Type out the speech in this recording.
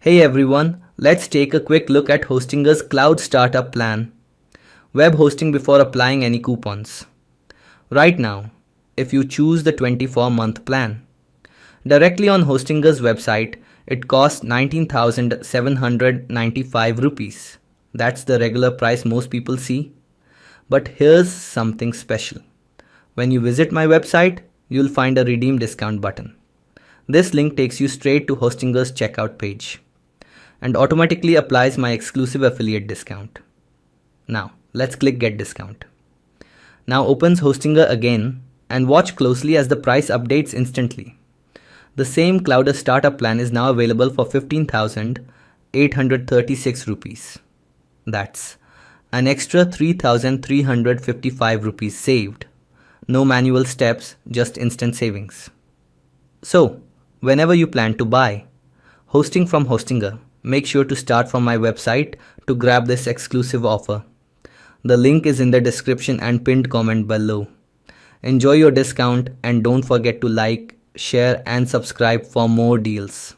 Hey everyone, let's take a quick look at Hostinger's Cloud Startup Plan. Web hosting before applying any coupons. Right now, if you choose the 24-month plan, directly on Hostinger's website, it costs 19,795 rupees. That's the regular price most people see. But here's something special. When you visit my website, you'll find a redeem discount button. This link takes you straight to Hostinger's checkout page and automatically applies my exclusive affiliate discount. Now, let's click Get Discount. Now opens Hostinger again and watch closely as the price updates instantly. The same Cloud Startup plan is now available for 15,836 rupees. That's an extra 3,355 rupees saved. No manual steps, just instant savings. So, whenever you plan to buy hosting from Hostinger, make sure to start from my website to grab this exclusive offer. The link is in the description and pinned comment below. Enjoy your discount and don't forget to like, share and subscribe for more deals.